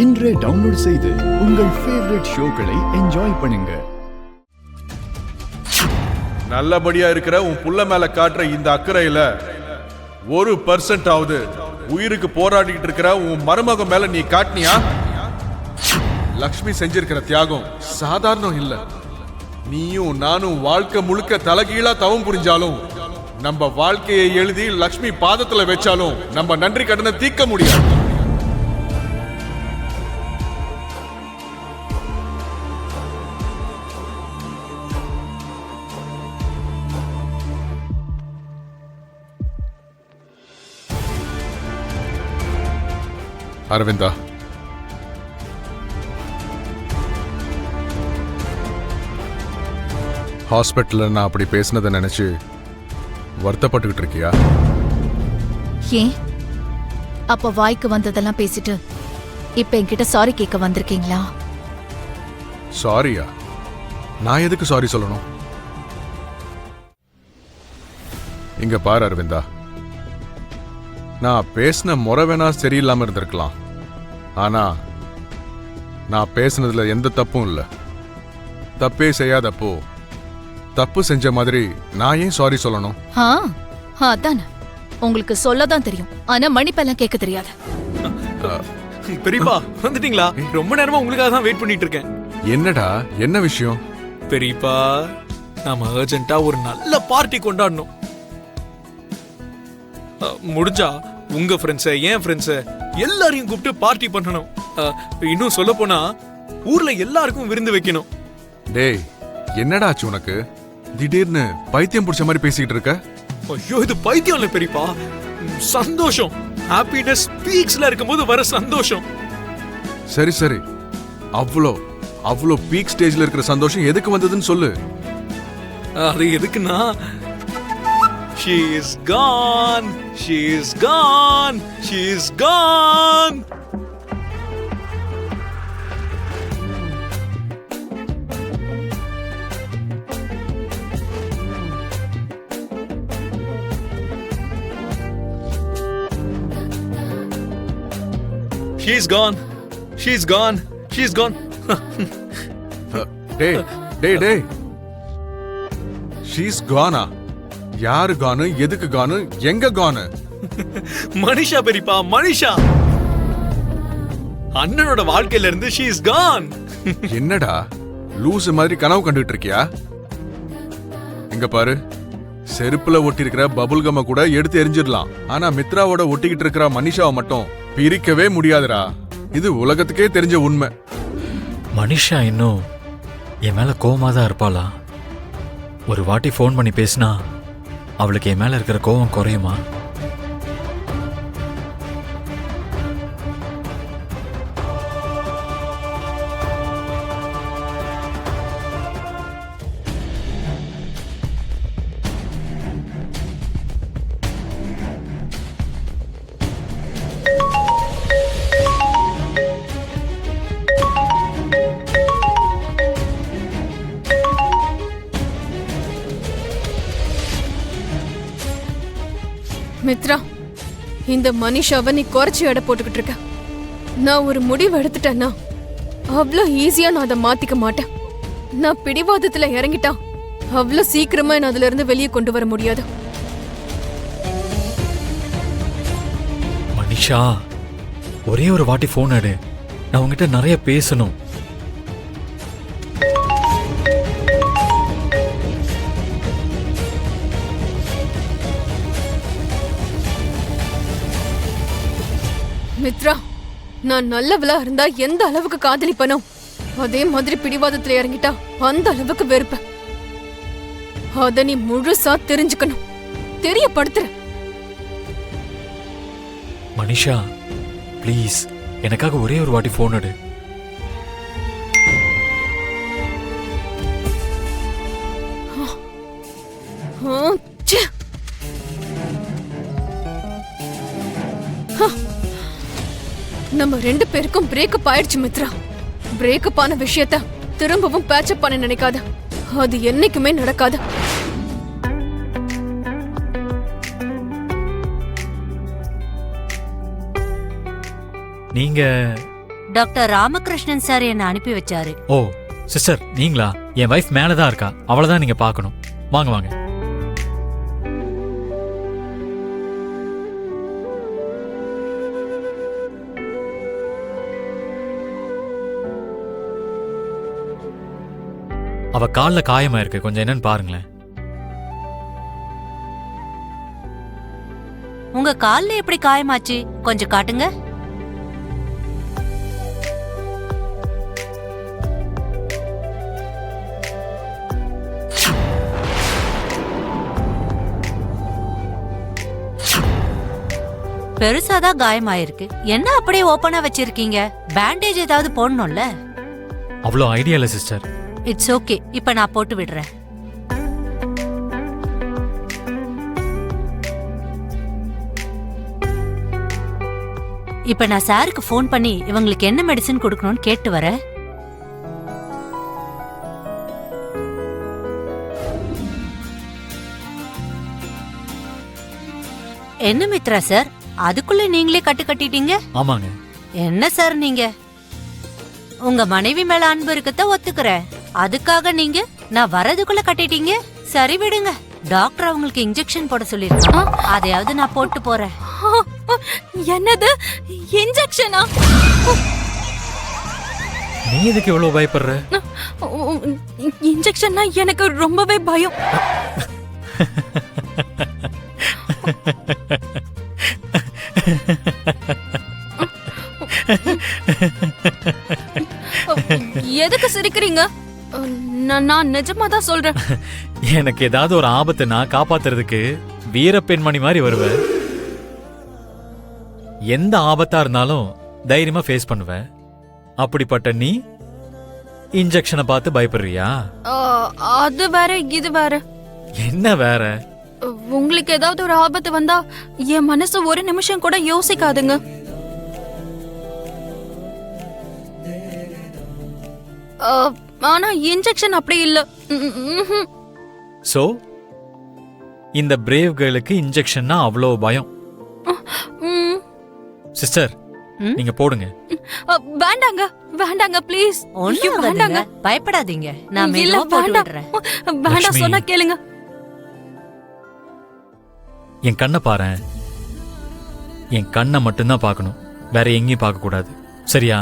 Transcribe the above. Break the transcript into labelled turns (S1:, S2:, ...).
S1: இன்றே டவுன்லோட் செய்து உங்கள் ஃபேவரட் ஷோக்களை என்ஜாய் பண்ணுங்க.
S2: நல்லபடியா இருக்கிற உன் புள்ள மேல காட்டுற இந்த அக்கறையில 1% ஆவது உயிருக்கு போராடிட்டு இருக்கிற உன் மருமக மேல நீ காட்டினியா? லக்ஷ்மி செஞ்சிருக்கிற தியாகம் சாதாரணம் இல்ல. நீயும் நானும் வாழ்க்கை முழுக்க தலைகீழா தவம் புரிஞ்சாலும், நம்ம வாழ்க்கையை எழுதி லக்ஷ்மி பாதத்துல வச்சாலும் நம்ம நன்றி கடனை தீர்க்க முடியாது. அரவிந்தா, ஹாஸ்பிட்டல்ல நான் அப்படி பேசினதை நினைச்சு வருத்தப்பட்டுக்கிட்டு இருக்கியா?
S3: ஏன் அப்ப வாய்க்கு வந்ததெல்லாம் பேசிட்டு இப்ப என்கிட்ட சாரி கேட்க வந்திருக்கீங்களா?
S2: சாரியா? நான் எதுக்கு சாரி சொல்லணும்? இங்க பாரு அரவிந்தா, நான் பேசின முறை வேணா சரியில்லாம இருந்திருக்கலாம். ஆனா நான் பேசினதுல எந்த தப்பும் இல்ல. தப்பே செய்யாதப்போ தப்பு செஞ்ச மாதிரி நான் ஏன் சாரி சொல்லணும்?
S3: அதானே, உங்களுக்கு சொல்லதான் தெரியும், ஆனா மன்னிப்பெல்லாம் கேட்க தெரியாது.
S4: பெரியப்பா வந்துட்டீங்களா? ரொம்ப நேரமா உங்களுக்காக தான் வெயிட் பண்ணிட்டு இருக்கேன்.
S2: என்னடா, என்ன விஷயம்?
S4: பெரியப்பா, நாம அர்ஜென்ட்டா ஒரு நல்ல பார்ட்டி கொண்டாடணும். முடிஞ்சா உங்க ஃப்ரெண்ட்ஸ, என் ஃப்ரெண்ட்ஸ எல்லாரையும் கூப்பிட்டு பார்ட்டி பண்ணணும். இன்னும் சொல்ல போனா ஊர்ல எல்லாருக்கும் விருந்து வைக்கணும்.
S2: டேய், என்னடா ஆச்சு உனக்கு? திடீர்னு பைத்தியம் பிடிச்ச மாதிரி பேசிக்கிட்டு இருக்க.
S4: ஐயோ, இது பைத்தியம் இல்ல பெரியப்பா, சந்தோஷம். ஹாப்பினஸ் பீக்ஸ்ல இருக்கும்போது வர சந்தோஷம்.
S2: சரி சரி, அவ்வளோ பீக் ஸ்டேஜ்ல இருக்கிற சந்தோஷம் எதுக்கு வந்ததுன்னு சொல்லு.
S4: அது எதுக்குன்னா, she is gone, she is gone, she is gone. She's gone, she's gone, she's gone.
S2: டேய், she's gone. யாரு கானு, எதுக்கு கானு, எங்க கானு?
S4: மனிஷா பெரியப்பா, மனிஷா அண்ணனோட வாழ்க்கையில இருந்து she is gone.
S2: என்னடா லூசு மாதிரி கனவு கண்டுட்டு இருக்கியா? இங்க பாரு, செருப்புல ஒட்டி இருக்கிற பபுள் கம்ம கூட எடுத்து எரிஞ்சிடலாம், ஆனா மித்ராவோட ஒட்டிக்கிட்டு இருக்கிற மனிஷாவை மட்டும் பிரிக்கவே முடியாதுடா. இது உலகத்துக்கே தெரிஞ்ச உண்மை.
S5: மனிஷா இன்னும் என் மேல கோவமா தான் இருப்பாளா? ஒரு வாட்டி ஃபோன் பண்ணி பேசினா அவளுக்கு என் மேல இருக்கிற கோவம் குறையுமா?
S6: மித்ரா, இந்த மனிஷாவை நீ குறைச்சி எடை போட்டுக்கிட்டு இருக்க. நான் ஒரு முடிவு எடுத்துட்டேன்னா அவ்வளோ ஈஸியா நான் அதை மாத்திக்க மாட்டேன். நான் பிடிவாதத்துல இறங்கிட்டா அவ்வளோ சீக்கிரமா நான் அதுல இருந்து வெளியே கொண்டு வர முடியாது.
S5: மனிஷா, ஒரே ஒரு வாட்டி ஃபோன் எடு, நான் உங்ககிட்ட நிறைய பேசணும்.
S6: மித்ரா, நான் நல்லவளா இருந்தா எந்த அளவுக்கு காதலிப்பனோ அதே மாதிரி பிடிவாதத்துல இறங்கிட்டா அந்த அளவுக்கு வெறுப்ப. அத நீ முழுசா தெரிஞ்சுக்கணும், தெரியப்படுத்துற.
S5: மனிஷா ப்ளீஸ், எனக்காக ஒரே ஒரு வாட்டி ஃபோன் எடு.
S6: நம்ம ரெண்டு பேருக்கும் பிரேக்கப் ஆயிடுச்சு மித்ரா. பிரேக்கப் ஆன விஷயத்த திரும்பவும் பேட்சப் பண்ண நினைக்காத, அது என்னைக்குமே நடக்காது.
S5: நீங்க
S7: டாக்டர் ராமகிருஷ்ணன் சார் என்ன அனுப்பி வச்சாரு.
S5: ஓ சிஸ்டர் நீங்களா? என் வைஃப் மேலே தான் இருக்கா, அவளை தான் நீங்க பார்க்கணும். வாங்க வாங்க. அவ கால்ல காயமா இருக்கு, கொஞ்சம் என்னன்னு பாருங்களேன்.
S7: உங்க கால்ல எப்படி காயமாச்சு? கொஞ்சம் காட்டுங்க. பெருசாதான் காயமாயிருக்கு. என்ன அப்படியே ஓபனா வச்சிருக்கீங்க? பேண்டேஜ் ஏதாவது போடணும்ல?
S5: அவ்வளோ ஐடியா இல்ல சிஸ்டர்.
S7: இட்ஸ் ஓகே, இப்ப நான் போட்டு விடுறேன். இப்ப நான் சாருக்கு ஃபோன் பண்ணி இவங்களுக்கு என்ன மெடிசன் கொடுக்கணும்னு கேட்டு வரேன். என்ன மித்ரா சார், அதுக்குள்ள நீங்களே கட்டிட்டீங்க?
S5: ஆமாங்க.
S7: என்ன சார் நீங்க? உங்க மனைவி மேல அன்பு இருக்கத்த ஒத்துக்கிறேன், அதுக்காக நீங்க நான் வரதுக்குள்ள கட்டிட்டீங்க. சரி விடுங்க, டாக்டர் அவங்களுக்கு இன்ஜெக்ஷன் போட சொல்லிருக்காங்க, அதையாவது நான் போட்டு போறேன்.
S3: என்னது இன்ஜெக்ஷனா?
S5: நீ எதுக்கு இவ்வளவு பயப்படுற?
S3: இன்ஜெக்ஷன்னா எனக்கு ரொம்பவே பயம். எதுக்கு சிரிக்கிறீங்க? நான் நிஜமா தான் சொல்றேன்.
S5: எனக்கு ஏதாவது ஒரு ஆபத்தை நான் காப்பாத்துறதுக்கு வீரப்பெண்மணி மாதிரி வருவேன். எந்த ஆபத்தா இருந்தாலும் தைரியமா ஃபேஸ் பண்ணுவேன். அப்படிப்பட்ட நீ இன்ஜெக்ஷனை பார்த்து பயப்படுறியா?
S3: அது வேற இது வேற.
S5: என்ன வேற?
S3: உங்களுக்கு ஏதாவது ஒரு ஆபத்து வந்தா என் மனசு ஒரு நிமிஷம் கூட யோசிக்காதுங்க. ஆனா இன்ஜெக்ஷன் அப்படி இல்ல.
S5: சோ இந்த பிரேவ் கேர்ளுக்கு இன்ஜெக்ஷன்னா அவ்வளோ பயம். சிஸ்டர் நீங்க போடுங்க.
S3: வேண்டாங்க வேண்டாங்க ப்ளீஸ்.
S7: வேண்டாங்க, பயப்படாதீங்க, நான் மெதுவா போட்டு விடுறேன்.
S3: வேண்டாம் சொன்னா கேளுங்க.
S5: என் கண்ணை பாரேன். என் கண்ணை மட்டும்தான் பார்க்கணும், வேற எங்கேயும் பார்க்க கூடாது, சரியா?